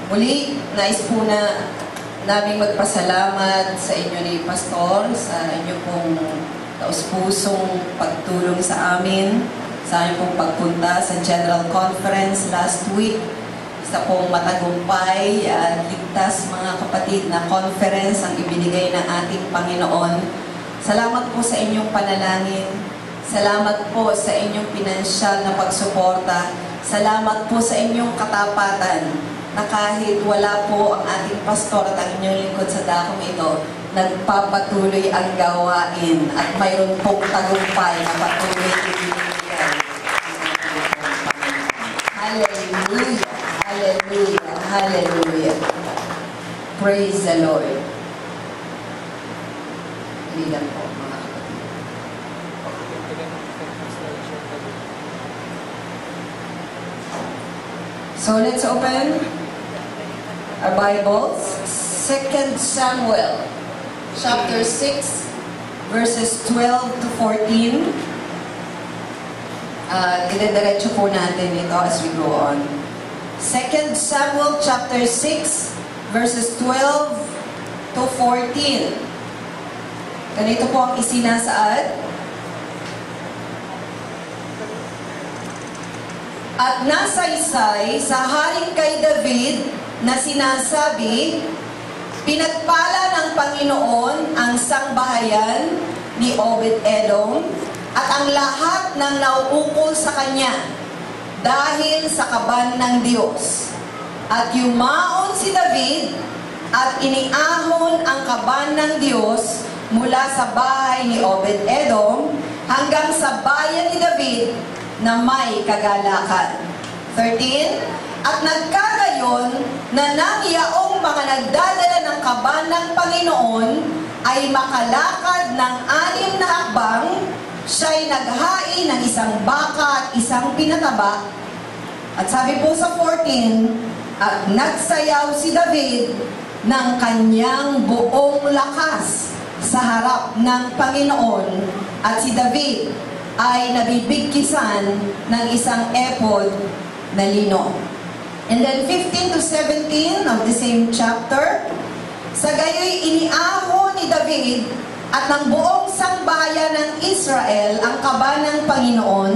Muli, nais po na naming magpasalamat sa inyo ni Pastor, sa inyo pong taus-pusong pagtulong sa amin, sa inyong pong pagpunta sa General Conference last week. Isa pong matagumpay at ligtas mga kapatid na conference ang ibinigay ng ating Panginoon. Salamat po sa inyong panalangin. Salamat po sa inyong pinansyal na pagsuporta. Salamat po sa inyong katapatan na kahit wala po ang ating pastor at ang inyong lingkod sa dakong ito, nagpapatuloy ang gawain at mayroon pong tagumpay na patuloy ibinibigay. Hallelujah! Hallelujah! Hallelujah! Praise the Lord! Bilang po mga kapatid. So let's open our Bibles. 2 Samuel chapter 6 verses 12 to 14. Didiretso po natin ito as we go on. 2 Samuel chapter 6 verses 12 to 14. Ganito po ang isinasaad. At nasaysay sa haring kay David na sinasabi, pinagpala ng Panginoon ang sangbahayan ni Obed-Edom at ang lahat ng nauukol sa kanya dahil sa kaban ng Diyos. At yumaon si David at iniahon ang kaban ng Diyos mula sa bahay ni Obed-Edom hanggang sa bayan ni David na may kagalakan. 13. At nagkagayon na nang yaong mga nagdadala ng kaban ng Panginoon ay makalakad ng 6 na hakbang, siya'y naghain ng isang baka at isang pinataba. At sabi po sa 14, at nagsayaw si David ng kanyang buong lakas sa harap ng Panginoon, at si David ay nabibigkisan ng isang ephod na lino. And then 15 to 17 of the same chapter, sa gayoy iniahon ni David at ng buong sangbayan ng Israel ang kaban ng Panginoon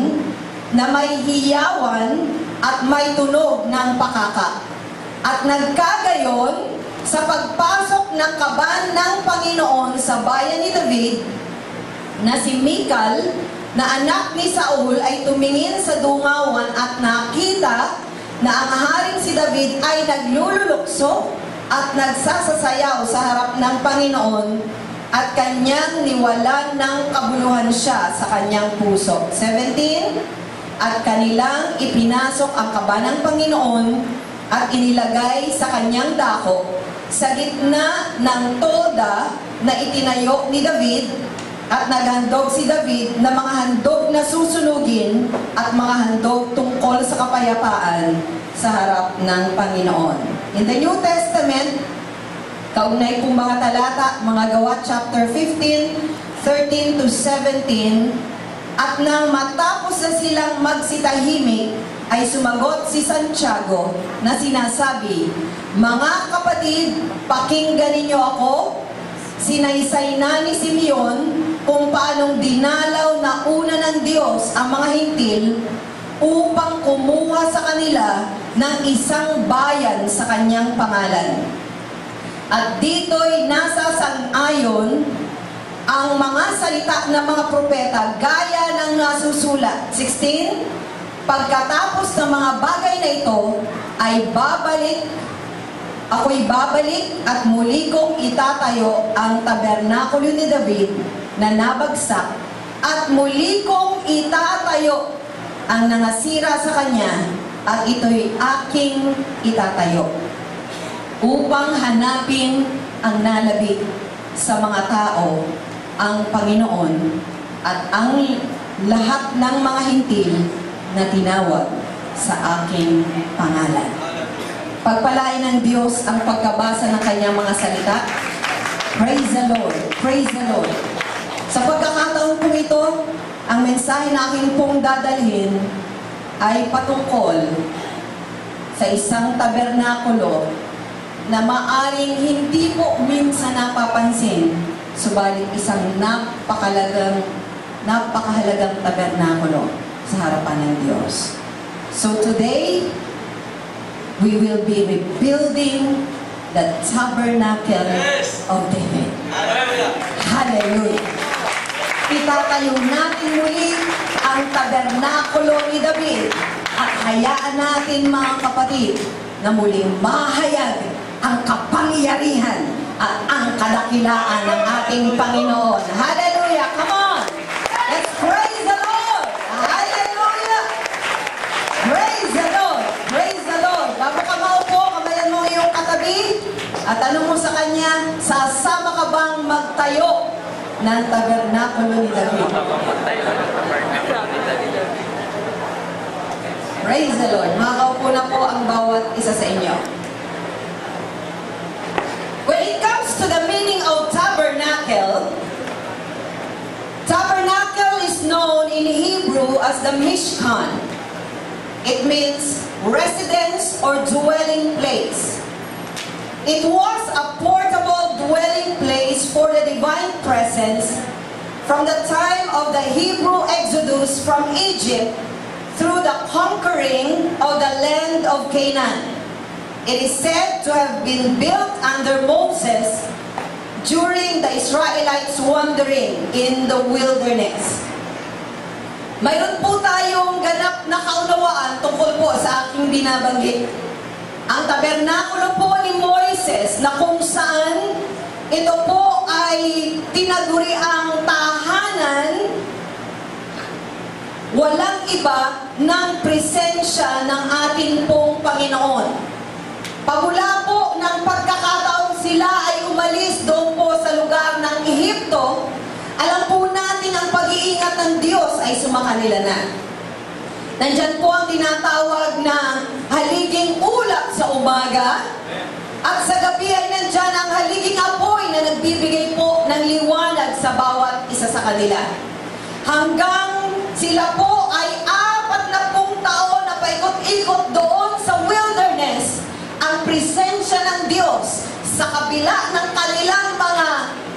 na may hiyawan at may tunog ng pakaka. At nagkagayon sa pagpasok ng kaban ng Panginoon sa bayan ni David na si Michal na anak ni Saul ay tumingin sa dungawan at nakita na ang haring si David ay naglululukso at nagsasasayaw sa harap ng Panginoon at kanyang niwalan ng kabuluhan siya sa kanyang puso. 17. At kanilang ipinasok ang kaban ng Panginoon at inilagay sa kanyang dako sa gitna ng tolda na itinayo ni David. At naghandog si David na mga handog na susunugin at mga handog tungkol sa kapayapaan sa harap ng Panginoon. In the New Testament, kaugnay pong mga talata, mga Gawa chapter 15, 13 to 17, at nang matapos na silang magsitahimik, ay sumagot si Santiago na sinasabi, mga kapatid, pakinggan ninyo ako. Sinaysay na ni Simeon kung paanong dinalaw na una ng Diyos ang mga hintil upang kumuha sa kanila ng isang bayan sa kanyang pangalan. At dito'y nasasang-ayon ang mga salita ng mga propeta gaya ng nasusulat. 16. Pagkatapos ng mga bagay na ito ay ako'y babalik at muli kong itatayo ang tabernakulo ni David na nabagsak at muli kong itatayo ang nangasira sa kanya at ito'y aking itatayo upang hanapin ang nalabi sa mga tao ang Panginoon at ang lahat ng mga hintil na tinawag sa aking pangalan. Pagpalain ng Diyos ang pagkabasa ng kanyang mga salita. Praise the Lord. Praise the Lord. Sa pagkakataon po ito, ang mensahe na aking pong dadalhin ay patungkol sa isang tabernakulo na maaring hindi po minsan napapansin, subalit isang napakahalagang tabernakulo sa harapan ng Diyos. So today, we will be rebuilding the tabernacle of David. Hallelujah! Itatayo natin muli ang tabernakulo ni David at hayaan natin, mga kapatid, na muling mahayag ang kapangyarihan at ang kadakilaan ng ating Panginoon. Hallelujah! Come on! Let's praise the Lord! Hallelujah! Praise the Lord! Praise the Lord! Bago ka maupo, kamayan mo iyong katabi at tanong mo sa kanya, sasama ka bang magtayo ng tabernakulo ni David? Praise the Lord! Makakaupo na po ang bawat isa sa inyo. When it comes to the meaning of tabernacle, tabernacle is known in Hebrew as the Mishkan. It means residence or dwelling place. It was a portable dwelling place for the divine presence from the time of the Hebrew exodus from Egypt through the conquering of the land of Canaan. It is said to have been built under Moses during the Israelites' wandering in the wilderness. Mayroon po tayong ganap na kaunawaan tungkol po sa aking binabanggit. Ang tabernakulo po ni Moises na kung saan ito po ay tinaguri ang tahanan, walang iba ng presensya ng ating pong Panginoon. Pagmula po ng pagkakataon sila ay umalis doon po sa lugar ng Ehipto, alam po natin ang pag-iingat ng Diyos ay sumakanila na. Nandyan po ang tinatawag na haliging ulap sa umaga, at sa gabi ay nandyan ang haliging apoy na nagbibigay po ng liwanag sa bawat isa sa kanila. Hanggang sila po ay 40 taon na paikot-ikot doon sa wilderness, ang presensya ng Diyos sa kabila ng kanilang mga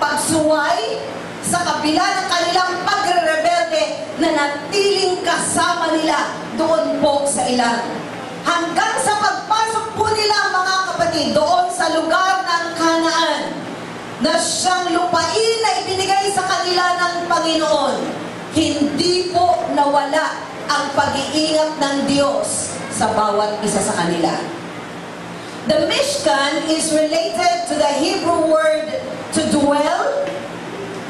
pagsuway, sa kabila ng kanilang pagre-rebelde, na natiling kasama nila doon po sa ilang. Hanggang sa pagpasok po nila, mga kapatid, doon sa lugar ng Kanaan, na siyang lupain na ibinigay sa kanila ng Panginoon, hindi po nawala ang pag-iingat ng Diyos sa bawat isa sa kanila. The Mishkan is related to the Hebrew word to dwell,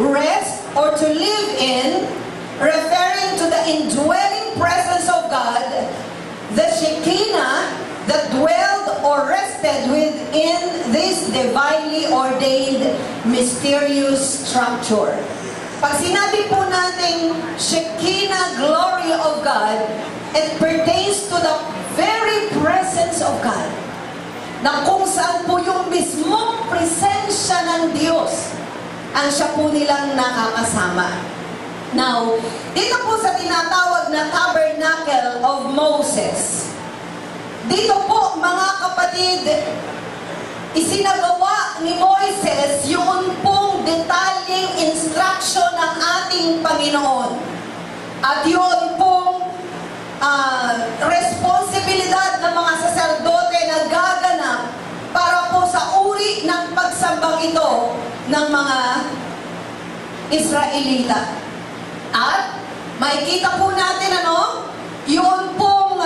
rest, or to live in, referring to the indwelling presence of God, the Shekinah that dwelled or rested within this divinely ordained mysterious structure. Pag sinabi po natin Shekinah glory of God, it pertains to the very presence of God, na kung saan po yung mismong presensya ng Diyos ang siya po nilang nakakasama. Now, dito po sa tinatawag na Tabernacle of Moses, dito po, mga kapatid, isinagawa ni Moises yung pong detalyeng instruction ng ating Panginoon. At yun pong responsibilidad ng mga saserdote na gaganap para po sa uri ng pagsambang ito ng mga Israelita. At makikita po natin yun pong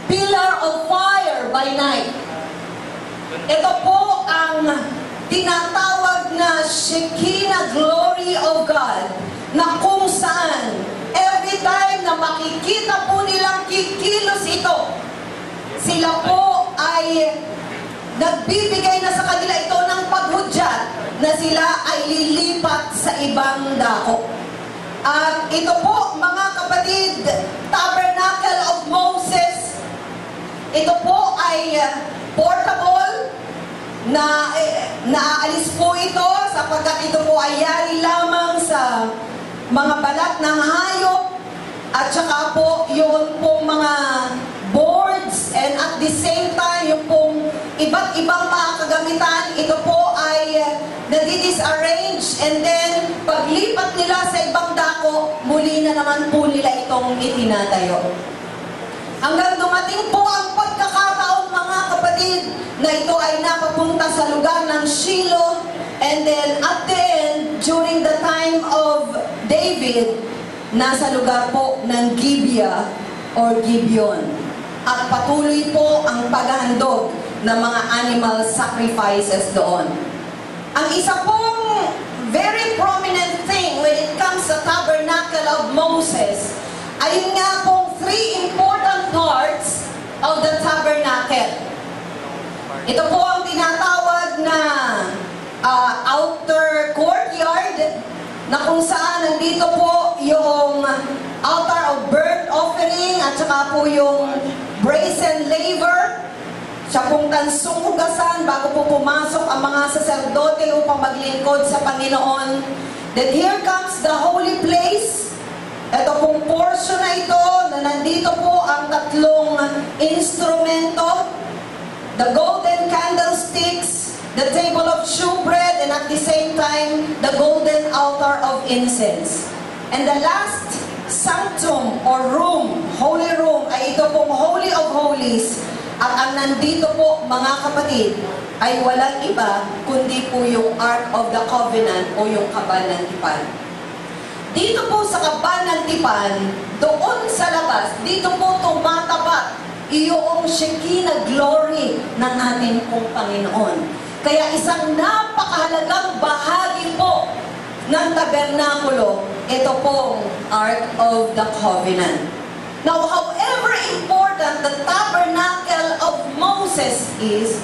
pillar of fire by night. Ito po ang tinatawag na Shekinah glory of God, na kung saan every time na makikita po nilang kikilos ito, sila po ay nagbibigay na sa kanila ito ng paghudyat na sila ay lilipat sa ibang dako. At ito po, mga kapatid, Tabernacle of Moses, ito po ay portable, na naaalis po ito sapagkat ito po ay yari lamang sa mga balat ng hayop, at saka po yun po mga boards and at the same time, yung pong iba't ibang mga kagamitan, ito po ay nadi-disarrange, and then paglipat nila sa ibang dako, muli na naman po nila itong itinatayo. Hanggang dumating po ang pagkakataon, mga kapatid, na ito ay napapunta sa lugar ng Shiloh, and then at the end, during the time of David, nasa lugar po ng Gibeah or Gibeon. At patuloy po ang paghahandog ng mga animal sacrifices doon. Ang isa pong very prominent thing when it comes sa tabernacle of Moses ay yun nga pong three important parts of the tabernacle. Ito po ang tinatawag na outer courtyard, na kung saan nandito po yung altar of burnt offering at saka po yung brazen laver. Siya pong tansong hugasan bago po pumasok ang mga saserdote upang maglingkod sa Panginoon. Then here comes the holy place. Ito pong portion na ito na nandito po ang tatlong instrumento. The golden candlesticks, the table of shewbread, and at the same time, the golden altar of incense. And the last sanctum or room, holy room, ay ito pong Holy of Holies. At ang nandito po, mga kapatid, ay walang iba kundi po yung Ark of the Covenant o yung Kaban ng Tipan. Dito po sa Kaban ng Tipan, doon sa labas, dito po tumatapat iyong Shekinah glory ng ating pong Panginoon. Kaya isang napakahalagang bahagi po ng tabernakulo, ito pong Ark of the Covenant. Now, however important the tabernacle of Moses is,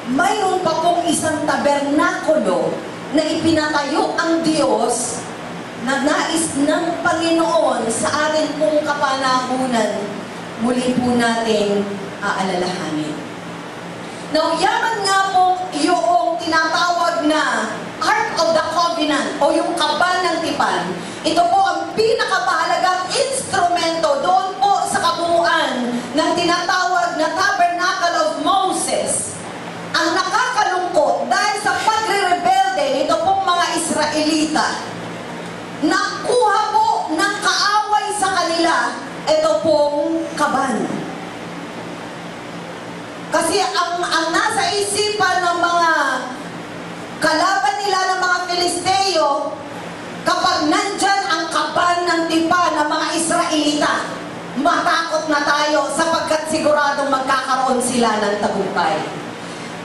mayroon pa pong isang tabernakulo na ipinatayo ang Diyos na nais ng Panginoon sa ating pong kapanahunan, muli po nating aalalahanin. Now, yaman nga po yung tinatawag na Ark of the Covenant o yung Kaban ng Tipan. Ito po ang pinakamahalagang instrumento doon po sa kabuuan ng tinatawag na Tabernacle of Moses. Ang nakakalungkot dahil sa pagre-rebelde nito pong mga Israelita, nakuha po ng kaaway sa kanila ito pong kaban. Kasi ang nasa isipan ng mga kalaban nila ng mga Filisteo, kapag nandyan ang kaban ng tipan ng mga Israelita, matakot na tayo sapagkat siguradong magkakaroon sila ng tagumpay.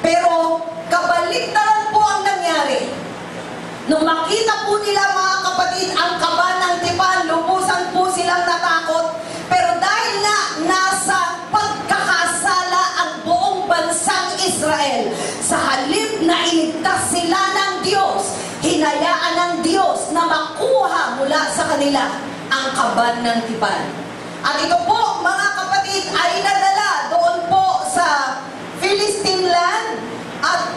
Pero kabaliktaran po ang nangyari. Nung makita po nila, mga kapatid, ang kaban ng tipan, lubusan po silang natakot. Pero dahil nga nasa pagkakasala ang buong bansang Israel, sa halip na iligtas sila ng Diyos, hinayaan ng Diyos na makuha mula sa kanila ang kaban ng tipan. At ito po, mga kapatid, ay nadala doon po sa Philistine land. At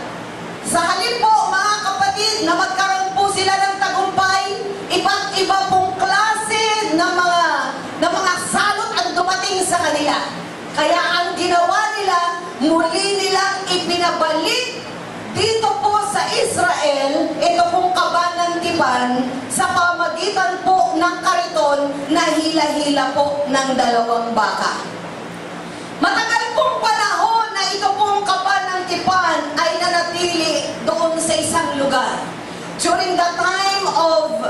sa halip po, mga kapatid, na magkaroon po sila ng tagumpay, iba't iba pong klase ng mga salot ang dumating sa kanila. Kaya ang ginawa nila, muli nilang ipinabalik dito po sa Israel, ito pong kaban ng tipan, sa pamagitan po ng kariton na hila-hila po ng 2 baka. Matagal pong panahon na ito pong kaban ng tipan ay nanatili doon sa isang lugar. During the time of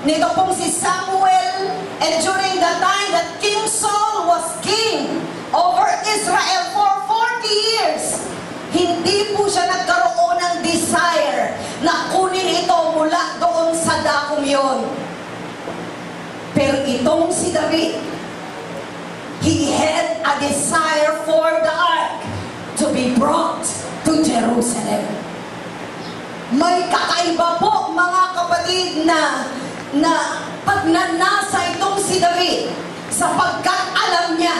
nito pong si Samuel, and during the time that King Saul was king over Israel for 40 years, hindi po siya nagkaroon ng desire na kunin ito mula doon sa dakong yun. Pero itong si David, he had a desire for the ark to be brought to Jerusalem. May kakaiba po, mga kapatid, na pagnanasa itong si David, sapagkat alam niya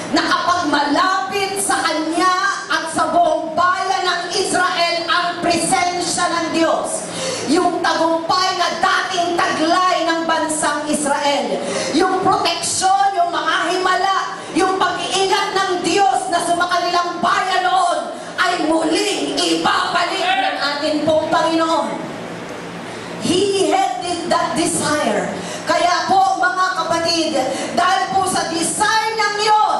na kapag malapit sa kanya at sa buong bayan ng Israel ang presensya ng Diyos, yung tagumpay na dating taglay ng bansang Israel, yung proteksyon, yung mga himala, yung pag-iingat ng Diyos na desire. Kaya po mga kapatid, dahil po sa desire niyang yon,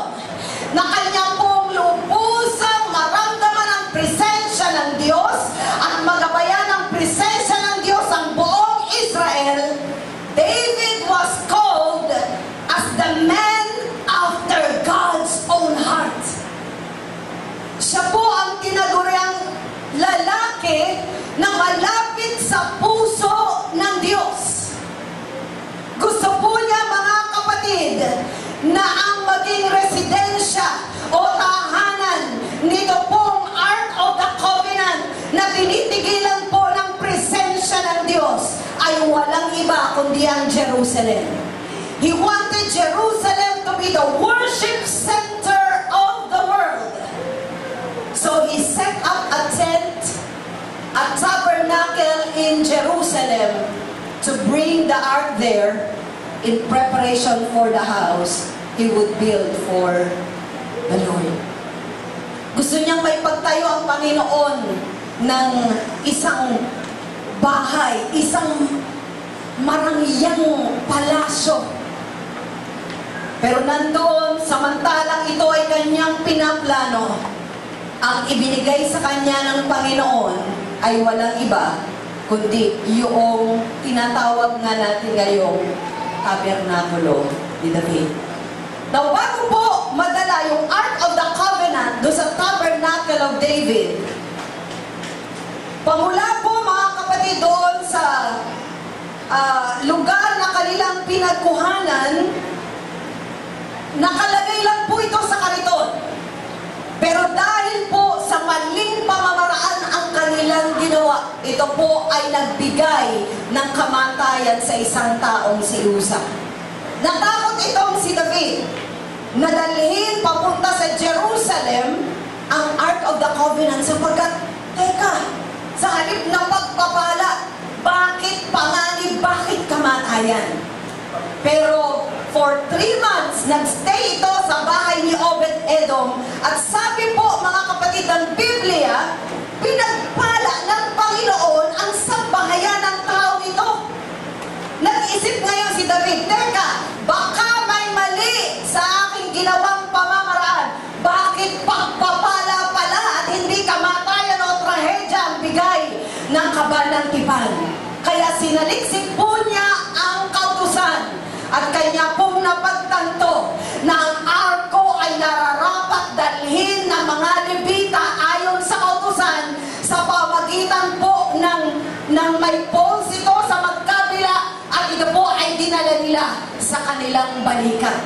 na kanya pong lubusang maramdaman ang presensya ng Diyos at magabayan ang presensya ng Diyos ang buong Israel, David was called as the man after God's own heart. Siya po ang tinaguriang lalaki na malapit sa puso ng Diyos. Gusto po niya mga kapatid na ang maging residensya o tahanan nito pong Ark of the Covenant na tinitigilan po ng presensya ng Diyos ay walang iba kundi ang Jerusalem. He wanted Jerusalem to be the worship center of the world. So he set up a tent, a tabernacle in Jerusalem to bring the ark there in preparation for the house he would build for the Lord. Gusto niyang may pagtayo ang Panginoon ng isang bahay, isang marangyang palasyo. Pero nandoon, samantalang ito ay kanyang pinaplano, ang ibinigay sa kanya ng Panginoon ay walang iba, kundi yung tinatawag nga natin ngayong tabernakulo ni David. Now, bago po madala yung Ark of the Covenant doon sa tabernacle of David, pamula po mga kapatid doon sa lugar na kanilang pinagkuhanan, nakalagay lang po ito sa kariton. Pero dahil po sa maling pamamaraan ang kanilang ginawa, ito po ay nagbigay ng kamatayan sa isang taong si Uza. Natakot itong si David na dalhin papunta sa Jerusalem ang Ark of the Covenant sapagkat, teka, sa halip na pagpapala, bakit panganib, bakit kamatayan? Pero for 3 months, nagstay ito sa bahay ni Obed-Edom. At sabi po, mga kapatid ng Biblia, pinagpala ng Panginoon ang sambahayan ng tao ito. Nag-isip ngayon si David, teka, baka may mali sa aking ginawang pamamaraan. Bakit pagpapala pala at hindi kamatayan o trahedya ang bigay ng kabanang tipan? Kaya sinaliksik po niya ang kautusan. At kanya pong napagtanto na ang arko ay nararapat dalhin ng mga Levita ayon sa kautusan sa pamagitan po ng may poles ito sa magkabila at ito po ay dinala nila sa kanilang balikat.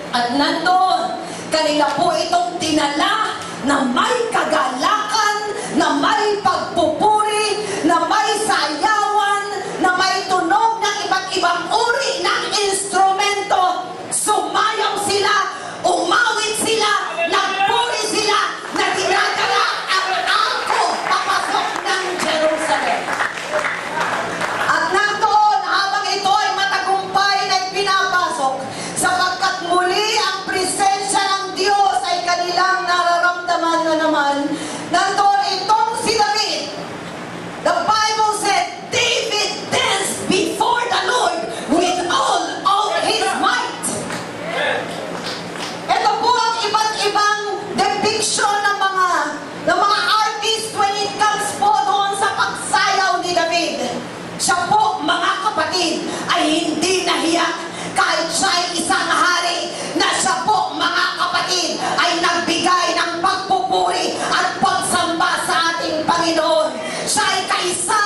At nandoon, kanila po itong dinala na may kagalakan, na may pagpupuri, na may sayawan, na may tunog ng iba't ibang uri ng instrumento. Sumayaw sila, umawit sila, nagpuri sila, na dinadala ang arko papasok ng Jerusalem. At nandoon, habang ito ay matagumpay na pinapasok, sapagkat muli ang presensya ng Diyos ay kanilang nararamdaman na naman, nandoon itong si David. The Bible said, David danced before the Lord with all of his might. Ito po ang iba't ibang depiction ng mga artists when it comes po doon sa pagsayaw ni David. Siya po, mga kapatid, ay hindi nahiyak kahit siya ay isang hari, na siya po, mga kapatid, ay nagbigay ng pagpupuri at pagsamba sa ating Panginoon. Siya ay kaisa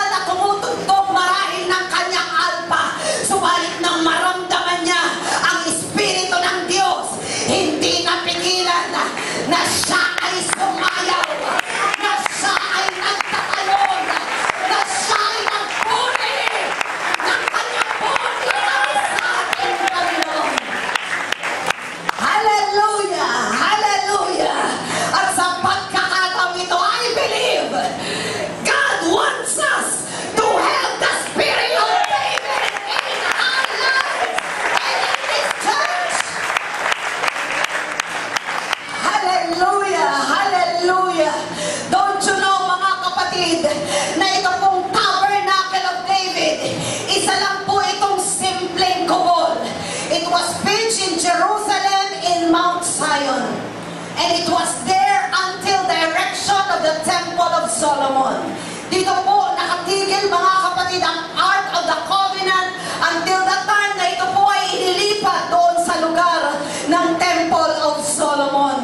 Solomon. Dito po nakatigil mga kapatid ang Ark of the Covenant until the time na ito po ay inilipat doon sa lugar ng Temple of Solomon.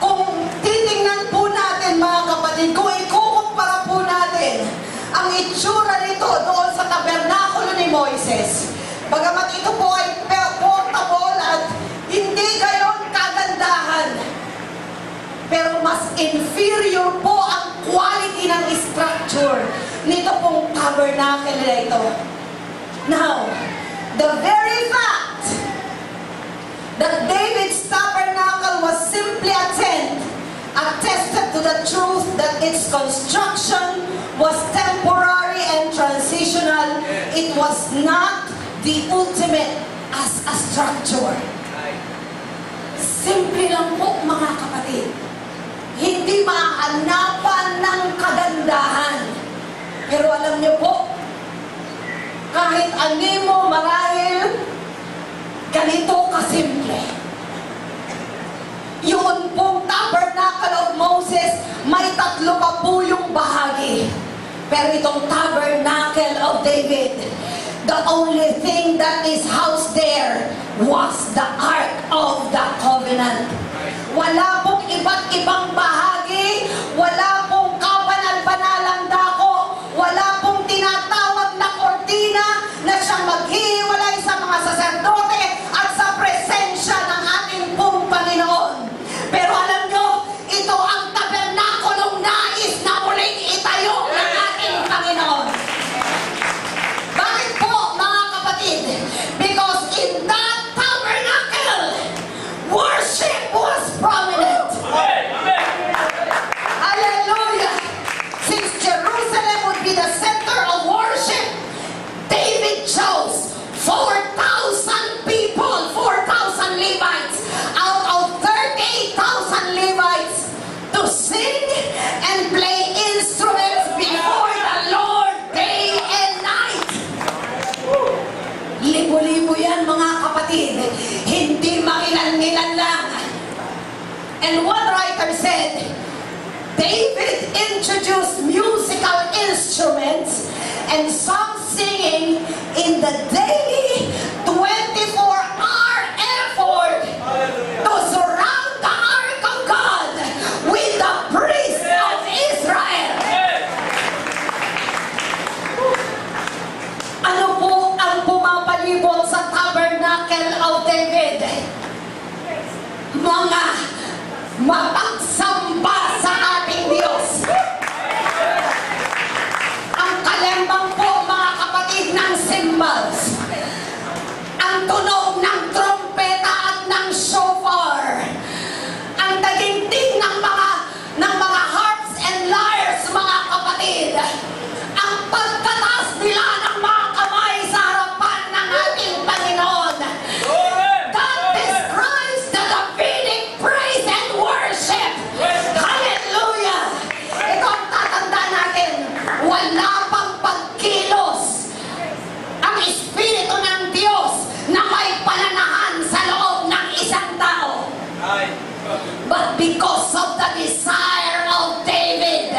Kung titingnan po natin mga kapatid, kung ikukumpara po natin ang itsura nito doon sa tabernakulo ni Moises, bagamat ito po ay portable at hindi gayon kagandahan, pero mas inferior po ang quality ng structure nito pong tabernacle na ito. Now, the very fact that David's tabernacle was simply a tent attested to the truth that its construction was temporary and transitional. It was not the ultimate as a structure. Simple lang po mga kapatid. Hindi maahanapan ng kagandahan. Pero alam niyo po, kahit animo marahil, ganito kasimple. Yun pong tabernacle of Moses, may 3 pa po yung bahagi. Pero itong tabernacle of David, the only thing that is housed there was the Ark of the Covenant. Wala pong iba't ibang bahagi, wala pong kabanal-banalang dako, wala pong tinatawag na kortina na siyang maghihiwalay sa mga saserdote at sa presensya ng ating pong Panginoon. Pero alam nyo, ito ang tabernakulong nais na muling itayo ng ating Panginoon. Bakit po mga kapatid? Because in that tabernacle, worship was prominent. Hallelujah! Since Jerusalem would be the center of worship, David chose 4,000 people, 4,000 Levites, out of 38,000 Levites to sing and play instruments before the Lord day and night. Libo-libo yan mga kapatid, hindi makilan-ngilan lang. And one writer said, David introduced musical instruments and song singing in the daily 24-hour effort to surround the Ark of God with the priests of Israel. Ano po ang pumapalibot sa tabernacle of David? Mga mapagsamba sa ating Diyos. Ang kalembang po mga kapatid ng cymbals, ang tunog ng trompeta at ng shofar, ang taginting ng mga harps and lyres mga kapatid, ang pagtatas nila ng mga kamay sa harapan ng ating Panginoon. That describes the Davidic praise and worship. Hallelujah! Ito ang tatanda natin, wala pang pagkilos ang Espiritu ng Diyos na may pananahan sa loob ng isang tao. But because of the desire of David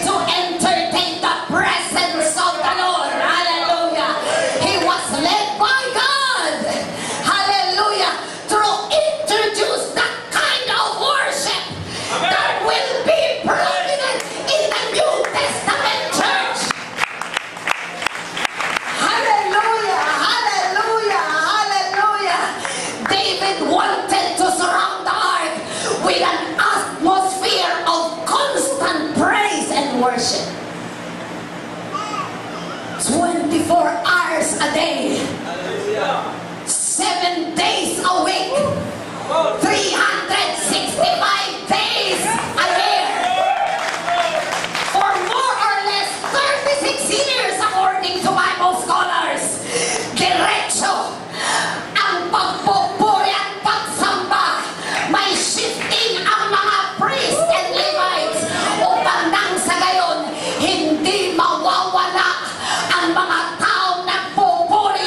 to entertain the presence of the Lord, hallelujah, he was led by God, hallelujah, to introduce that kind of worship that will be prominent in the New Testament church. Hallelujah, hallelujah, hallelujah. David wanted to surround the ark with an atmosphere of constant praise and worship. 24 hours a day, 7 days a week, 365 days a year, for more or less 36 years according to Bible scholars. Diretso ang pagpupuri at pagsamba, may shifting ang mga priests and Levites upang nang sa gayon hindi mawawala ang mga taong nagpupuri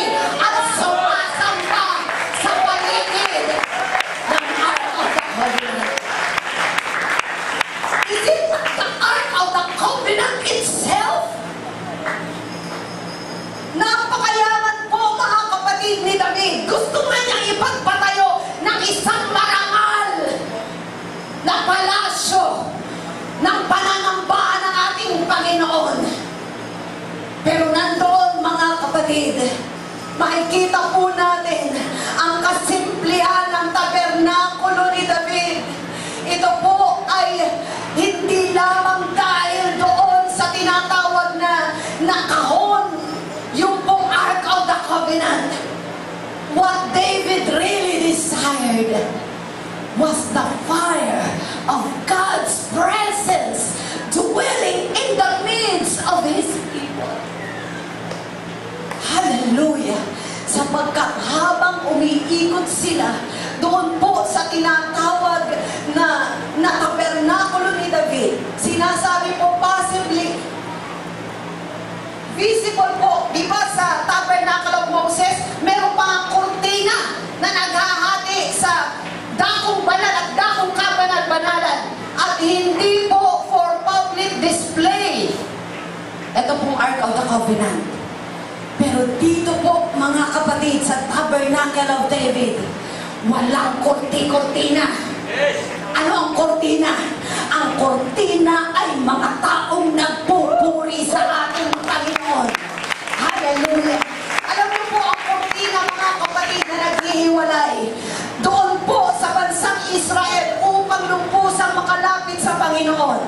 covenant itself. Napakayaman po mga kapatid ni David. Gusto nga niyang ipagpatayo ng isang marangal na palasyo ng pananamba ng ating Panginoon. Pero nandoon mga kapatid, makikita po natin ang kasimplihan ng tabernakulo ni David. Ito po ay hindi lamang dahil doon sa tinatawag na kahon, yung pong Ark of the Covenant. What David really desired was the fire of God's presence dwelling in the midst of His people. Hallelujah! Sapagkat habang umiikot sila doon po sa tinatawag na tabernakulo ni David, sinasabi po possibly visible po, di ba sa Tabernacle of Moses, meron pa ang kurtina na naghahati sa dakong banal at dakong kabanal-banalan. At hindi po for public display. Ito pong Ark of the Covenant. Pero dito po, mga kapatid, sa Tabernacle of David, walang kurti-kurtina. Ano ang kurtina? Ang kurtina ay mga taong nagpupuri sa ating Panginoon. Hallelujah! Alam niyo po ang kurtina, mga kapatid, na naghihiwalay doon po sa bansang Israel upang lumpusang makalapit sa Panginoon.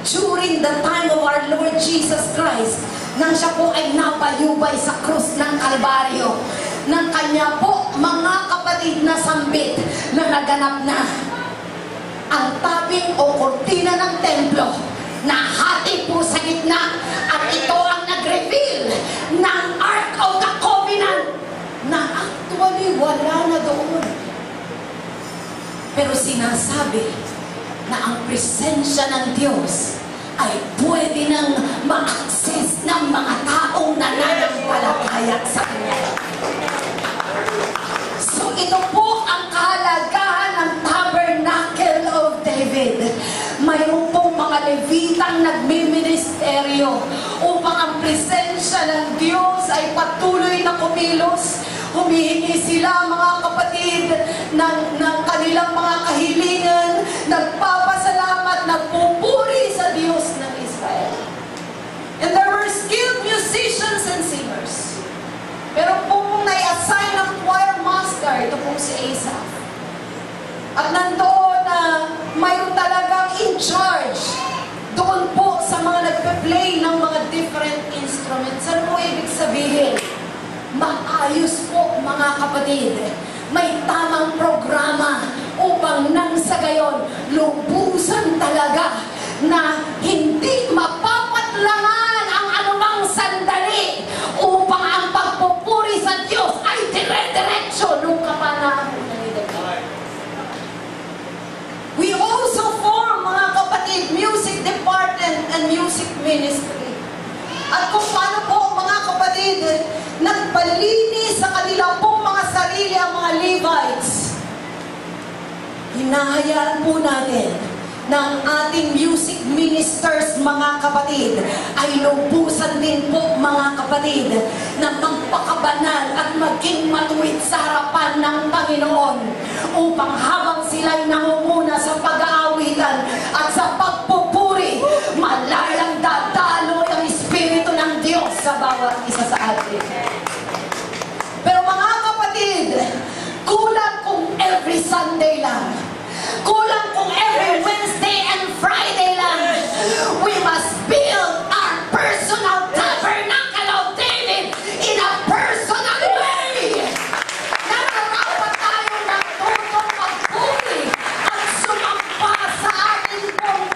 During the time of our Lord Jesus Christ, nang siya po ay napayubay sa krus ng Kalbaryo, ng kanya po mga kapatid na sambit na naganap na ang tabing o kurtina ng templo na hati po sa gitna, at ito ang nag-reveal ng Ark of the Covenant na actually wala na doon. Pero sinasabi na ang presensya ng Diyos ay pwede nang ma-access ng mga taong nananampalataya sa Kanya. So ito po ang kahalagahan ng Tabernacle of David. Mayroon pong mga Levitang nagmiministeryo upang ang presensya ng Diyos ay patuloy na kumilos. Humihingi sila, mga kapatid, ng kanilang mga kahilingan, nagpapasalamat, nagpupuri sa Diyos ng Israel. And there were skilled musicians and singers. Pero pong nai-assign ng choir master, ito pong si Asaph. At nandoon na mayroon talagang in charge doon po sa mga nagpe-play ng mga different instruments. Ano po ibig sabihin? Maayos po, mga kapatid. May tamang programa upang nang sa gayon, lubusan talaga na hindi mapapatlangan ang anumang sandali upang ang pagpupuri sa Diyos ay dire-diretso nung kapanahon na ni David. We also form, mga kapatid, music department and music ministry. At kung paano po, mga kapatid, nagpalinis sa kanila pong mga sarili ang mga Levites. Hinahayaan po natin ng ating music ministers, mga kapatid, ay lubusan din po, mga kapatid, na magpakabanal at maging matuwid sa harapan ng Panginoon upang habang sila'y nangunguna sa pag-aawitan at sa pagpupuri, malalang dadaloy ang Espiritu ng Diyos sa bawat isa sa atin. Pero mga kapatid, kulang kung every Sunday lang. Kulang kung every Wednesday and Friday lang. We must build our personal tabernacle of David in a personal way. Nararapat tayo ng tutong magpuri at sumampa sa ating pong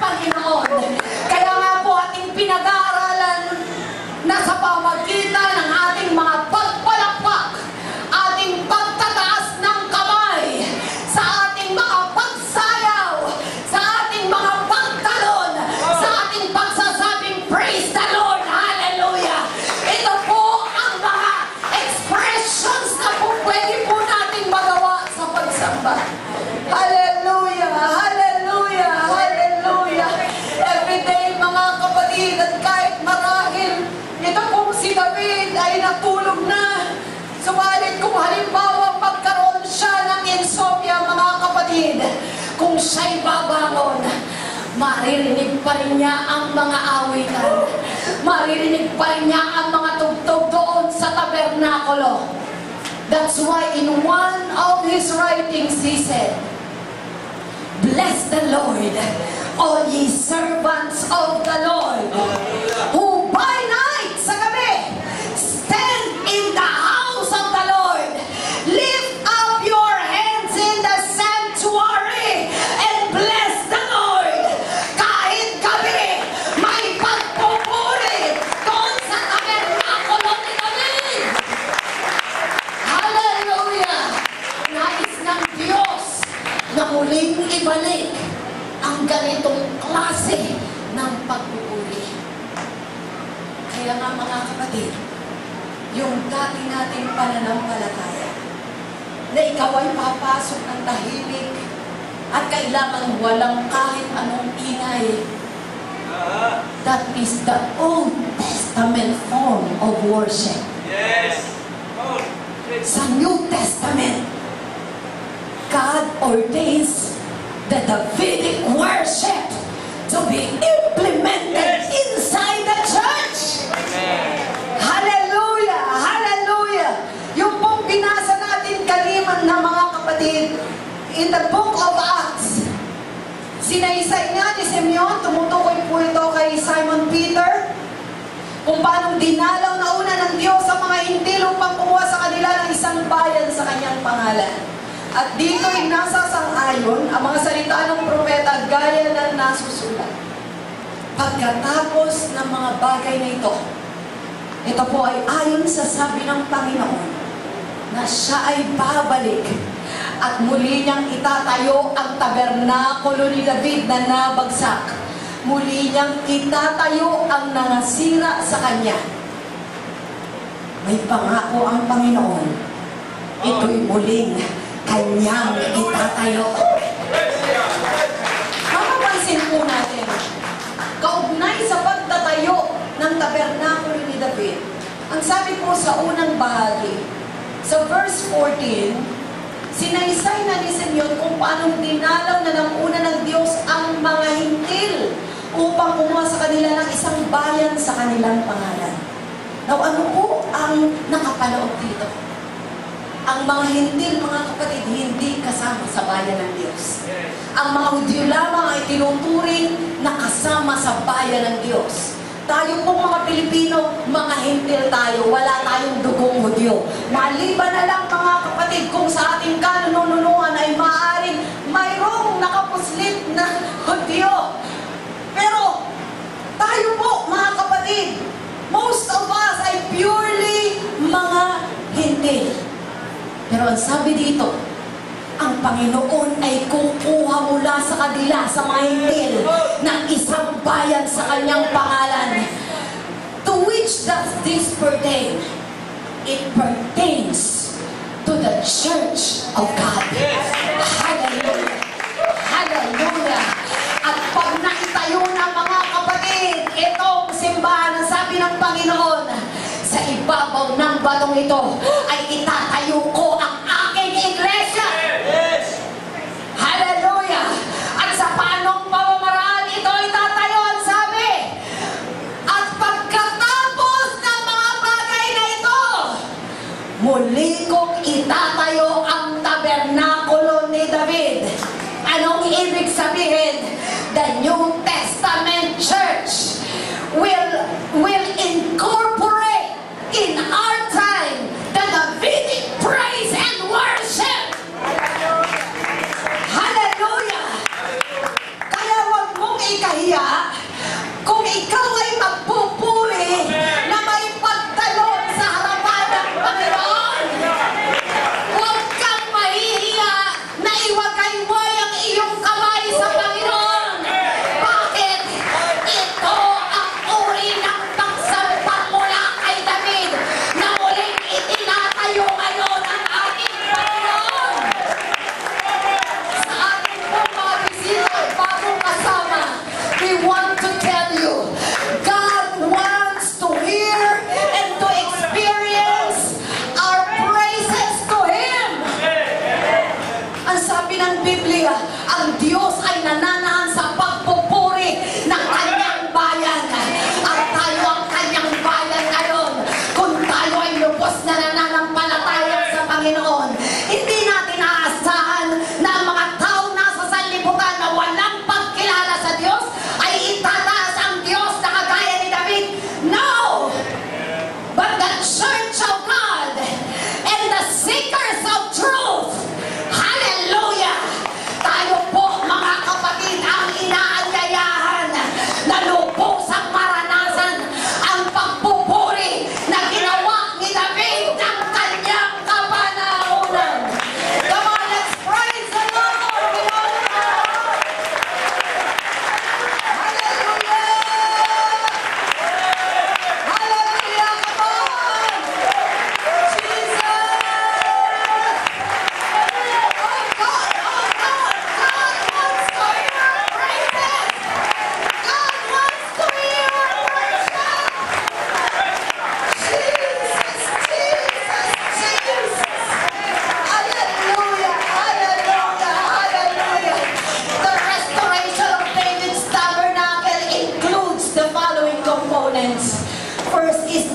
Subalit kung halimbawa magkaroon siya ng insomnia, mga kapatid, kung siya'y babangon, maririnig pa rin niya ang mga awitan. Maririnig pa rin niya ang mga tugtog doon sa tabernakulo. That's why in one of his writings he said, "Bless the Lord, all ye servants of the Lord, who by night," sa gabi, "stand in the house of the Lord. Lift up your hands in the sanctuary and bless the Lord." Kahit gabi, may pagpupuri doon sa tabernakulo ni David. Hallelujah! Nais ng Diyos na muling ibalik ang ganitong klase ng pagpupuri. Kaya nga mga kapatid, yung dati nating pananampalataya, na ikaw ay papasok ng tahimik at kailangan walang kahit anong ingay, that is the Old Testament form of worship. Yes. Sa New Testament, God ordains the Davidic worship to be implemented inside the church. Hallelujah! Hallelujah! Yung pong binasa natin kaliman na mga kapatid, in the book of Acts, sinaysay nga ni Simeon, tumutukoy po ito kay Simon Peter, kung paanong dinalaw na una ng Diyos sa mga Hintil upang kumuha sa kanila ng isang bayan sa kanyang pangalan. At dito ay nasasang-ayon ang mga salita ng propeta gaya ng nasusulat. Pagkatapos ng mga bagay na ito po ay ayon sa sabi ng Panginoon na siya ay babalik at muli niyang itatayo ang tabernakulo ni David na nabagsak. Muli niyang itatayo ang nangasira sa kanya. May pangako ang Panginoon. Ito'y muling kanyang itatayo. Mapapansin po natin, kaugnay sa pagtatayo ng tabernakulo ni David, ang sabi po sa unang bahagi, sa verse 14, sinaysay na ni Simeon kung paanong dinalaw na ng una ng Diyos ang mga Hintil upang kumuha sa kanila ng isang bayan sa kanilang pangalan. Now, ano po ang nakapaloob dito? Ang mga Hintil, mga kapatid, hindi kasama sa bayan ng Diyos. Ang mga Hudyo lamang ay tinuturing na kasama sa bayan ng Diyos. Tayo pong mga Pilipino, mga Hintil tayo, wala tayong dugong Hudyo. Maliban na lang mga kapatid, kung sa ating kanununuan ay maaaring mayroong nakapuslit na Hudyo. Pero tayo po mga kapatid, most of us ay purely mga Hintil. Pero ang sabi dito, ang Panginoon ay kukuha mula sa kanila, sa mga Hintil, ng isang bayan sa kanyang pangalan. To which does this pertain? It pertains to the Church of God. Hallelujah! Hallelujah! At pag naitayo na mga kapatid, itong simbahan, ang sabi ng Panginoon, sa ibabaw ng batong ito ay itatayo ko ang aking iglesia. Hallelujah! At sa paanong pamamaraan ito itatayo, ang sabi, at pagkatapos ng mga bagay na ito, muli kong itatayo ang tabernakulo ni David. Anong ibig sabihin? The New Testament Church will incorporate in our time the Davidic praise and worship. Hallelujah! Kaya huwag mong ikahiya kung ikaw ay magpupuri na may pagtalon sa harapan ng Panginoon. Huwag kang mahihiya na iwagayway ang iyong kamay sa Panginoon. Bakit? Ito ang uri ng pagsampang mula kay David na muling itinatayo ngayon ang ating Panginoon. Sa ating pong mga bisita at bagong kasama, we want to tell you, God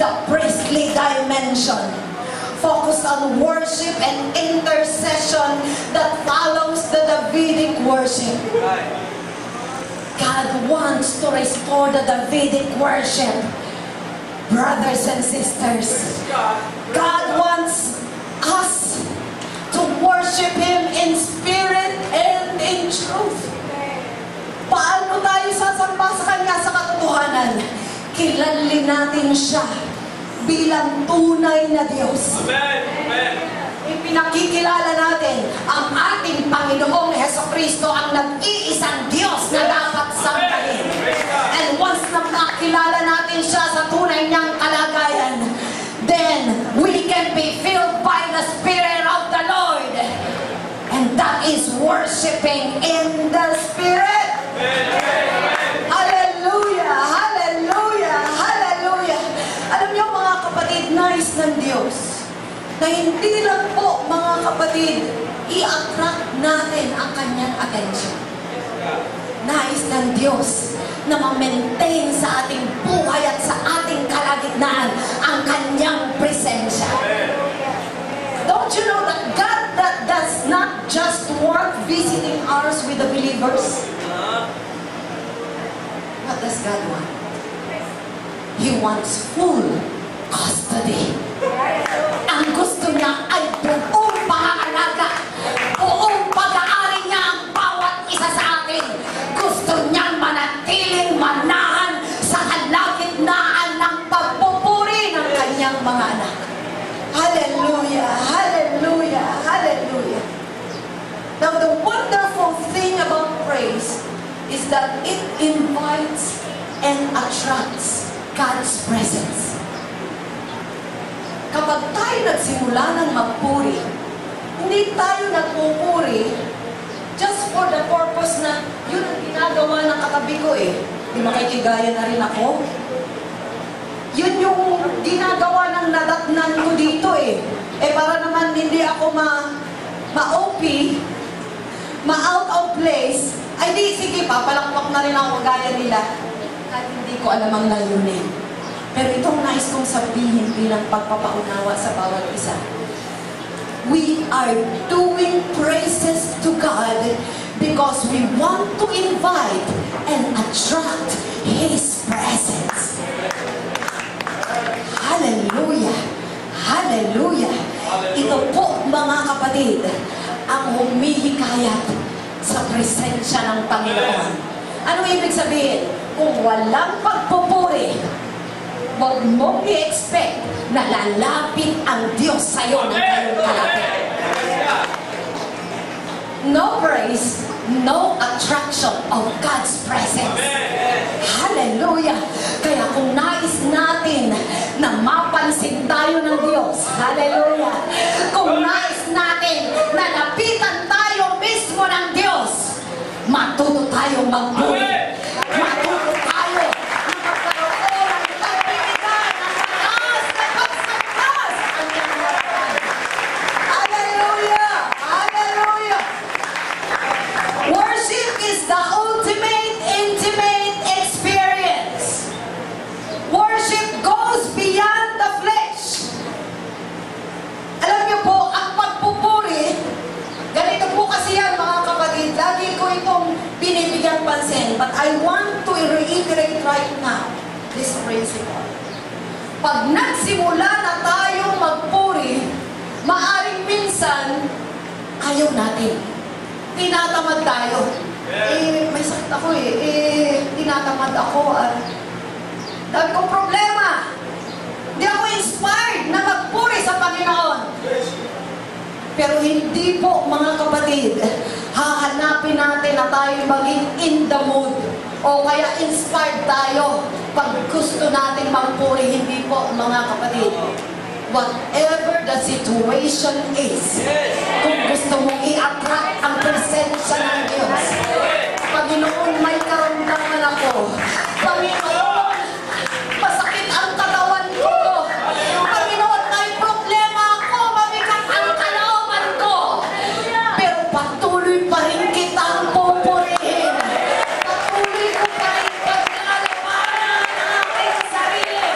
the priestly dimension. Focus on worship and intercession that follows the Davidic worship. God wants to restore the Davidic worship. Brothers and sisters, God wants us to worship Him in spirit and in truth. Paano tayo sasamba sa Kanya sa katotohanan? Kilalin natin Siya bilang tunay na Diyos. Amen. Ipinakikilala natin ang ating Panginoong Hesukristo ang nag-iisang Diyos na dapat sambahin. And once na makilala natin Siya sa tunay niyang kalagayan, then we can be filled by the Spirit of the Lord. And that is worshiping in the Spirit. Hallelujah! Hallelujah! Hallelujah! Alam niyo mga kapatid, nais ng Diyos na hindi lang po mga kapatid i-attract natin ang Kanyang attention. Nais ng Diyos na ma-maintain sa ating buhay at sa ating kalagitnaan ang Kanyang presensya. Don't you know that God that does not just want visiting hours with the believers? What does God want? He wants full custody. Ang gusto niya ay buong pangangalaga, buong pag-aari niya ang bawat isa sa atin. Gusto niya manatiling manahan sa kalagitnaan ng pagpupuri ng kanyang mga anak. Hallelujah! Hallelujah! Hallelujah! Now the wonderful thing about praise is that it invites and attracts God's presence. Kapag tayo nagsimula ng magpuri, hindi tayo nagpupuri just for the purpose na yun ang ginagawa ng katabi ko eh. Di makikigaya na rin ako. Yun yung ginagawa ng nadatnan ko dito eh. Eh para naman hindi ako ma-OP, ma-out of place, ay di, sige, papalakpak na rin ako gaya nila. Kahit hindi ko alam ang layunin. Pero itong nais kong sabihin bilang pagpapaunawa sa bawat isa. We are doing praises to God because we want to invite and attract His presence. Hallelujah! Hallelujah! Ito po mga kapatid, ang humihikayat sa presensya ng Panginoon. Ano ibig sabihin? Kung walang pagpupuri, huwag mong i-expect na lalapit ang Diyos sa'yo ng kanyang kalapit. No praise, no attraction of God's presence. Hallelujah! Kaya kung nais natin na mapansin tayo ng Diyos, hallelujah! Kung nais natin na lapitan tayo mismo ng Diyos, matuto tayong magpuri. Matuto tayo na magkaroon ng pagbibigan ng mataas na pagsamba sa kanyang harapan. Hallelujah! Hallelujah! Worship is the ultimate intimate experience. Worship goes beyond the flesh. Alam niyo po, ang pagpupuri, ganito po kasi yan mga kapatid, lagi ko itong binibigyan pansin. But I want to reiterate right now this principle. Pag nagsimula na tayong magpuri, maaring minsan, ayaw natin. Tinatamad tayo. May sakit ako tinatamad ako. Dami kong problema. Hindi ako inspired na magpuri sa Panginoon. Pero hindi po mga kapatid, hahanapin natin na tayo maging in the mood o kaya inspired tayo pag gusto natin magpuri. Hindi po mga kapatid. Whatever the situation is, kung gusto mong i-attract ang presensya ng Diyos, Panginoon, may karamdaman ako. Panginoon, masakit ang katawan ko. Panginoon, may problema ako. Mabigat ang kalooban ko. Pero patuloy pa rin kitang pupurihin. Patuloy ko pa rin paglalabanan ang aking sarili.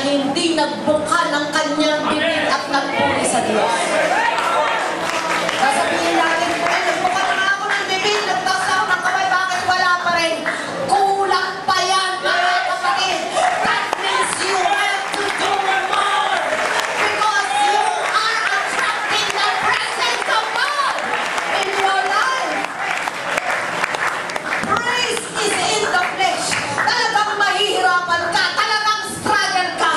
hindi nagbuka ng kanyang bibig at nagpuri sa Diyos. Sasabihin natin, nagbuka na ako ng bibig, nagtaas ako ng kamay, bakit wala pa rin? Kulang pa yan, mga kapatid. That means you have to do more. Because you are attracting the presence of God in your life. Praise is in the flesh. Talagang mahihirapan ka, talagang struggle ka.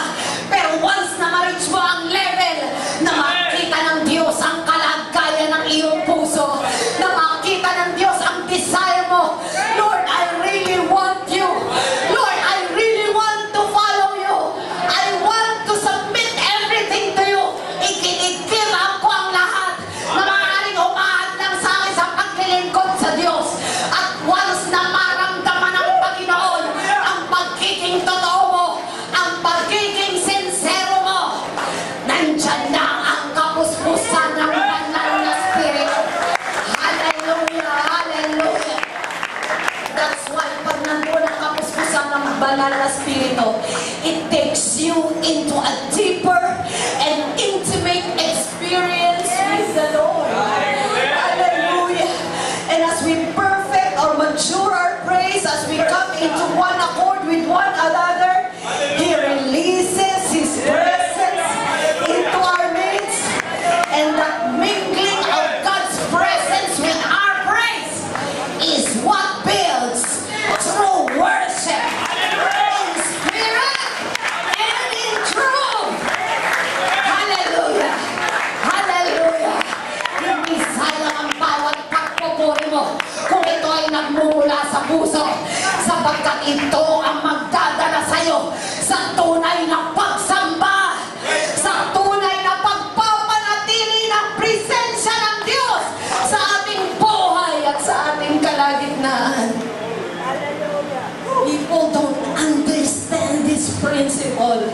Pero once na ma-reach mo ang level na makita ng Diyos ang kalagayan ng iyong puso, na makita ng Diyos ang desire mo, Lord, I really want you. Lord, I really want to follow you. I want to submit everything to you. Ikinigkira ko ang lahat na maaaring umahad lang sa akin sa paglilingkod sa Diyos. At once na maramdaman ng Panginoon ang pagiging totoo mo, ang pagiging sincero mo, nandyan na ang kapuspusan ng banal na Spirit. Hallelujah! Hallelujah! That's why pag nandun ang kapuspusan ng banal na Spirito, it takes you into a deeper and intimate experience with the Lord. Hallelujah! And as we perfect or mature our praise, as we come into one accord with one another, He releases His presence into our midst. And that mingling of God's presence with our praise is what builds true worship in spirit and in truth. Hallelujah! Hallelujah! Hindi sayang ang bawat pagpupuri mo kung ito ay nagmumula sa puso, sapagkat ito ang magdadala sa'yo sa tunay na pagsamba, sa tunay na pagpapanatili ng presensya ng Diyos sa ating buhay at sa ating kalagitnaan. People don't understand this principle.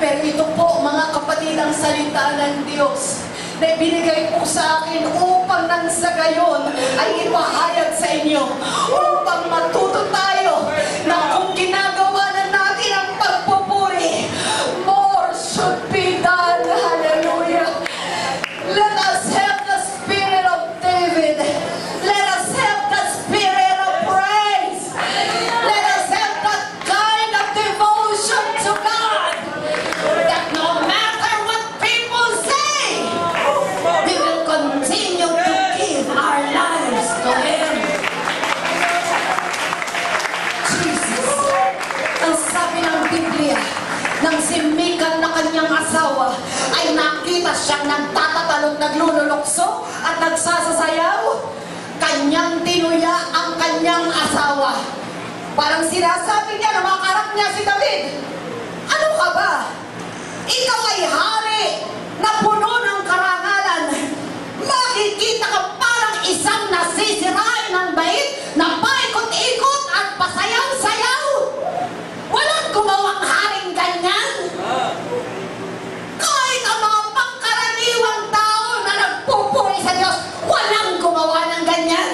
Pero ito po, mga kapatid, ang salita ng Diyos na binigay po sa akin upang nang sa gayon ay ipahayag sa inyo, upang matuto tayo na kung ginagawa na natin ang pagpupuri, more should be done. Hallelujah! Let us have the spirit of David. Let us have the spirit of praise. Let us have that kind of devotion to God, that no matter what people say, we will continue to give our lives to Him. Jesus. Ang sabi ng Biblia, nang si Michal na kanyang asawa ay nakita siyang nagtatatalog, naglululokso at nagsasasayaw, kanyang tinuya ang kanyang asawa. Parang sinasabi niya, namakarap niya si David, ano ka ba? Ikaw ay hari na puno ng karangalan. Makikita ka parang isang nasisirain ng bait na paikot-ikot at pasayaw-sayaw. Walang gumawang haring ganyan. Kahit ang mga pangkaraniwang tao na nagpupuri sa Diyos, walang gumawa ng ganyan.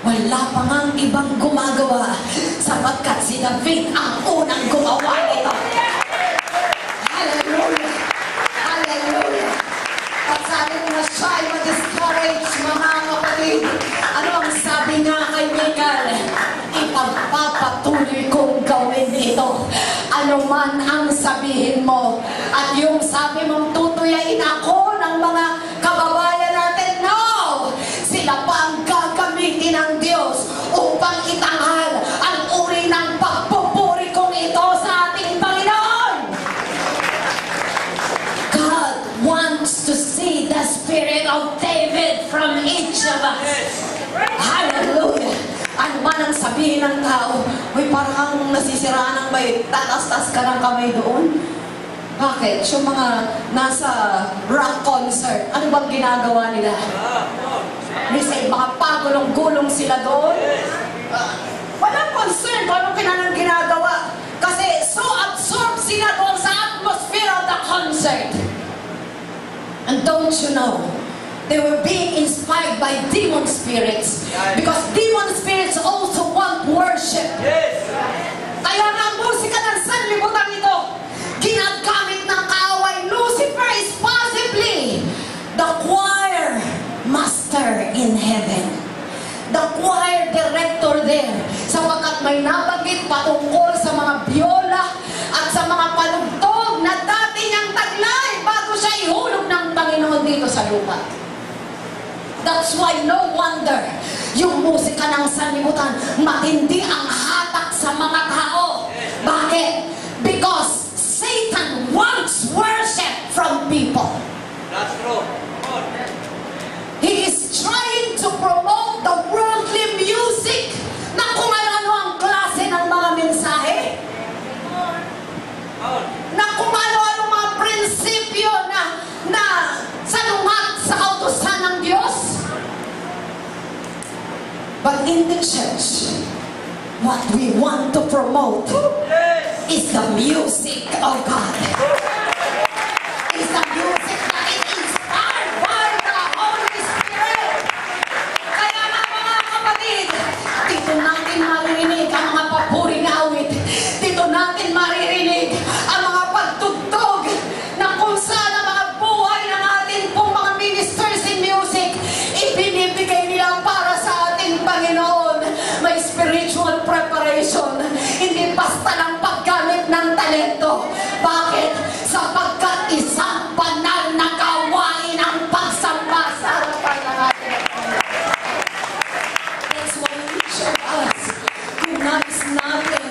Wala pa ngang ibang gumagawa, sapagkat si David ang unang gumawa nito. Hallelujah! Hallelujah! At sabi ko na siya ay ma-discourage, mga kapatid. Ano ang sabi nga kay Michal? Ipagpapatuloy kong gawin ito. Ano man ang sabihin mo. At yung sabi mong tutuyain ako ng mga kababayan natin, no! Sila pa ang gagamitin ng Diyos upang itanghal ang uri ng pagpupuri kong ito sa ating Panginoon. God wants to see the spirit of David from each of us. Hallelujah! Ano man ang sabihin ng tao, uy, parang kang nasisiraan ng may tatas-tas ka ng kamay doon. Bakit? Yung mga nasa rock concert, ano bang ginagawa nila? They say, baka pagulong-gulong sila doon. Walang concern kung anong kinalang ginagawa. Kasi so absorbed sila doon sa atmosphere of the concert. And don't you know, they were being inspired by demon spirits. Because demon spirits also want worship. Kaya nga ang musika ng sanlibutan binabanggit patungkol sa mga biola at sa mga panugtog na dati niyang taglay bago siya ihulog ng Panginoon dito sa lupa. That's why no wonder yung musika ng sanlibutan matindi ang hatak sa mga tao. Bakit? Because Satan wants worship from people. That's true. He is trying to promote the worldly music na kung ano-ano ang klase ng mga mensahe, na kung ano-ano mga prinsipyo na salungat sa kautusan ng Diyos. But in the church, what we want to promote is the music of God. Is the music that is inspired by the Holy Spirit. Kaya nga mga kapatid, dito natin maririnig ang mga papuring awit. Dito natin maririnig ang mga pagtugtog na kung saan ang mga buhay ng ating pong mga ministers in music ibinibigay nila para sa ating Panginoon. May spiritual preparation, hindi basta lang paggamit ng talento. Bakit? Sapagkat isang banal na gawain ang pagsamba sa harapan ng ating Panginoon. That's why each of us, kung nais natin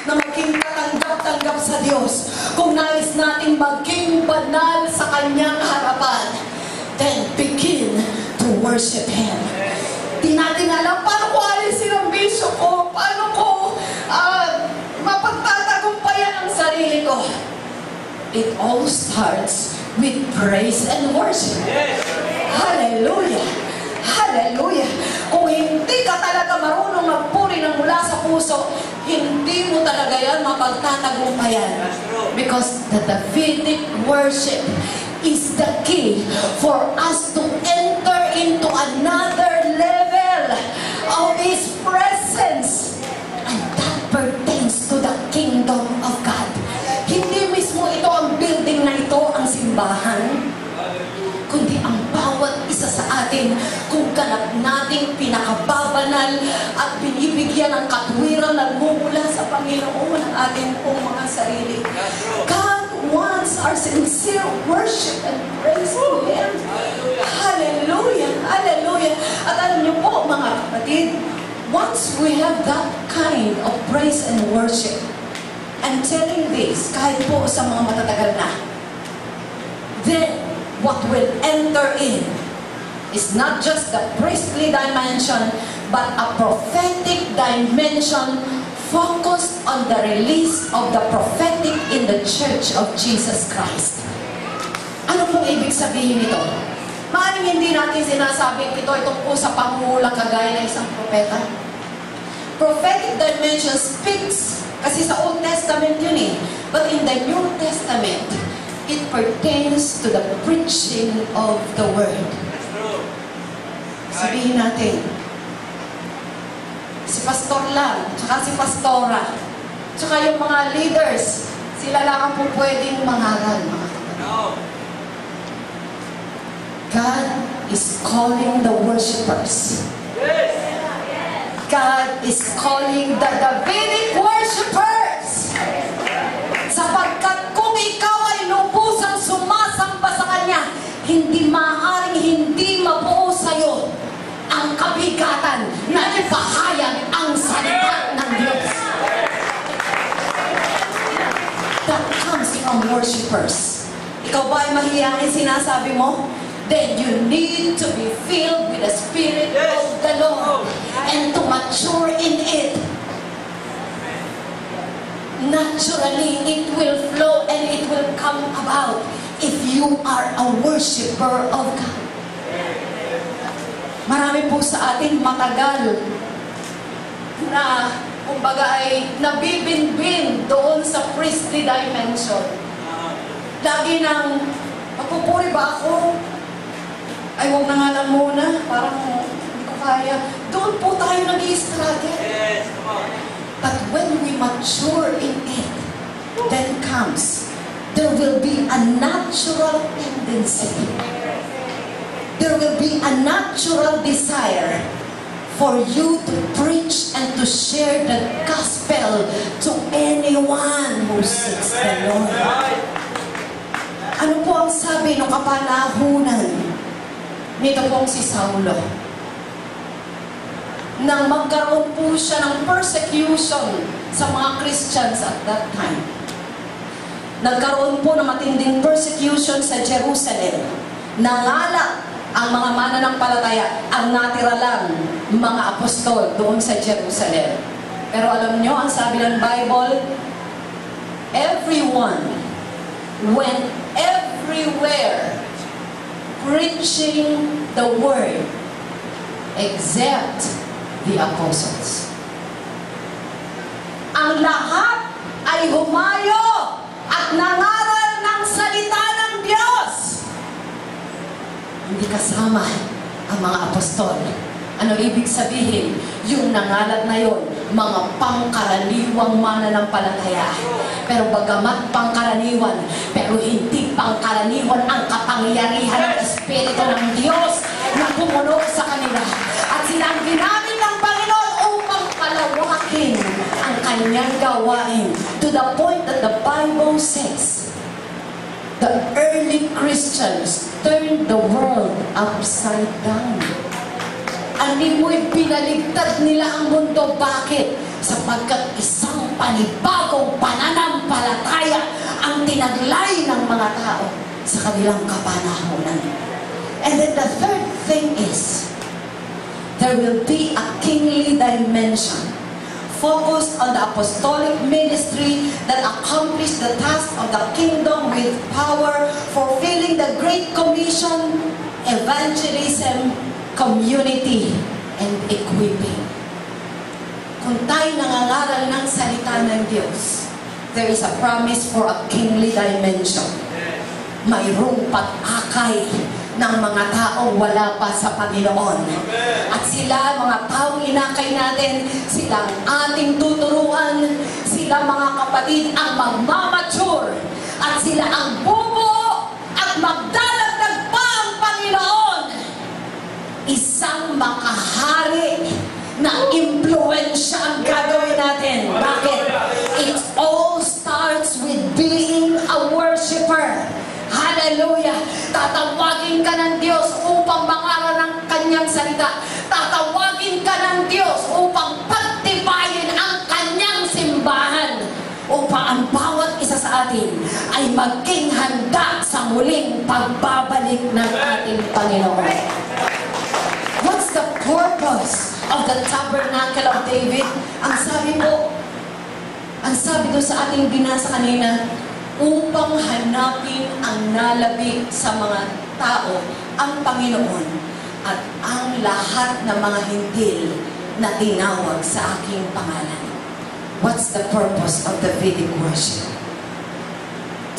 na maging katanggap-tanggap sa Diyos, kung nais natin maging banal sa Kanyang harapan, then begin to worship Him. Di natin alam paano ko alisin ang bisyo ko, paano ko mapagtatagumpayan ang sarili ko. It all starts with praise and worship. Hallelujah! Hallelujah! Kung hindi ka talaga marunong magpuri ng mula sa puso, hindi mo talaga yan mapagtatagumpayan. Because the Davidic worship is the key for us to enter into another level of His presence. And that pertains to the kingdom of God. Hindi mismo ito ang building na ito ang simbahan, kundi ang bawat isa sa atin kung ganap nating pinakababanal at binibigyan ng katwiran na mumula sa Panginoon ang ating pong mga sarili. God wants our sincere worship and praise to Him. Hallelujah! Hallelujah! At alam niyo po mga kapatid, once we have that kind of praise and worship, I'm telling this, kahit po sa mga matatagal na, then what will enter in is not just the priestly dimension, but a prophetic dimension focused on the release of the prophetic in the Church of Jesus Christ. Ano pong ibig sabihin nito? Maaaring hindi natin sinasabing itong po sa pangulang kagaya ng isang propeta. Prophetic dimension speaks, kasi sa Old Testament yun eh, but in the New Testament, it pertains to the preaching of the Word. Sabihin natin, si pastor lang, tsaka si pastora, tsaka yung mga leaders, sila lang ang po pwedeng mangaral, mga kapatid. God is calling the worshipers. God is calling the Davidic worshipers. Sapagkat kung ikaw ay lubusang sumasamba sa Kanya, hindi maaaring hindi mabuo sa'yo ang kabigatan na ipahayag ang salita ng Diyos. That comes from worshipers. Ikaw ba ay mahiyain sinasabi mo? Then you need to be filled with the Spirit of the Lord and to mature in it. Naturally, it will flow and it will come about if you are a worshiper of God. Marami po sa atin matagal na kumbaga ay nabibinbin doon sa priestly dimension. Lagi nang magpupuri ba ako? Ay, huwag na nga lang muna. Parang hindi ko kaya. Doon po tayo nag-i-struggle. Yes, come on. But when we mature in it, then comes, there will be a natural tendency. There will be a natural desire for you to preach and to share the gospel to anyone who seeks the Lord. Ano po ang sabi ng kapanahunan nito pong si Saulo? Nang magkaroon po siya ng persecution sa mga Christians at that time. Nagkaroon po ng matinding persecution sa Jerusalem. Nangalak ang mga mananampalataya, ang natira lang mga apostol doon sa Jerusalem. Pero alam nyo, ang sabi ng Bible, everyone went everywhere preaching the word except the apostles. Ang lahat ay humayo at nangaral ng salita ng Diyos. Hindi kasama ang mga apostol. Ano ibig sabihin? Yung nangalat na yon, mga pangkaraniwang mananampalataya. Pero bagamat pangkaraniwan, pero hindi pangkaraniwan ang kapangyarihan ng Espiritu ng Diyos na pumuno sa kanila. At sila ang ginamit ng Panginoon upang palawakin ang kanyang gawain. To the point that the Bible says, the early Christians turned the world upside down. Animoy binaligtad nila ang mundo. Bakit? Sapagkat isang panibagong pananampalataya ang tinaglay ng mga tao sa kanilang kapanahunan. And then the third thing is, there will be a kingly dimension focused on the apostolic ministry that accomplished the task of the kingdom with power, fulfilling the Great Commission, evangelism, community, and equipping. Kung tayo nangangaral ng salita ng Diyos, there is a promise for a kingly dimension. Mayroong pag-akay ng mga taong wala pa sa Panginoon. At sila, mga taong inakay natin, sila ang ating tuturuan, sila mga kapatid ang magmamature, at sila ang bubuo at magdadagdag pa ang Panginoon. Isang makahari na impluensya ang gagawin natin. Bakit? It all starts with being a worshiper. Hallelujah! Tatawagin ka ng Diyos upang mangaral ng kanyang salita. Tatawagin ka ng Diyos upang pagtibayin ang kanyang simbahan. Upang ang bawat isa sa atin ay maging handa sa muling pagbabalik ng ating Panginoon. What's the purpose of the tabernacle of David? Ang sabi ko sa ating binasa kanina, upang hanapin ang nalabi sa mga tao ang Panginoon at ang lahat ng mga hintil na tinawag sa aking pangalan. What's the purpose of the Vedic worship?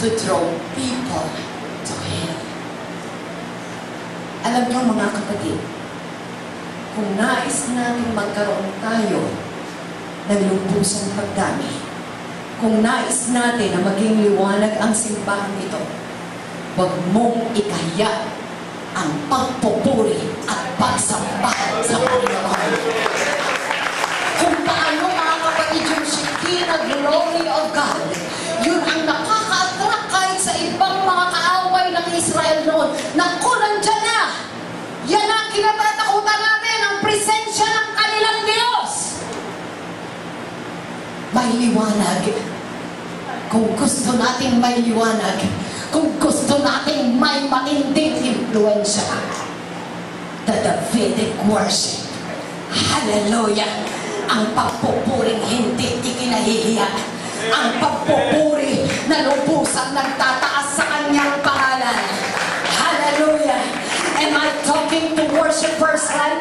To draw people to Him. Alam niyo mga kapatid, kung nais natin magkaroon tayo ng lubusang pagdami, kung nais natin na maging liwanag ang simbahan nito, huwag mong ikahiya ang pagpupuri at pagsamba sa Panginoon. Kung paano mga kapatid yung Shekinah glory of God, yun ang nakaka-attract kahit sa ibang mga kaaway ng Israel noon. Naku, nandyan na! Yan ang kinatatakutan natin, ang presensya ng kanilang Diyos. May liwanag. Kung gusto nating may liwanag, kung gusto nating may matinding influensya, the Davidic worship. Hallelujah! Ang pagpupuring hindi ikinahihiya. Ang pagpupuri na lubusang nagtataas sa kanyang pangalan. Hallelujah! Am I talking to worshipers right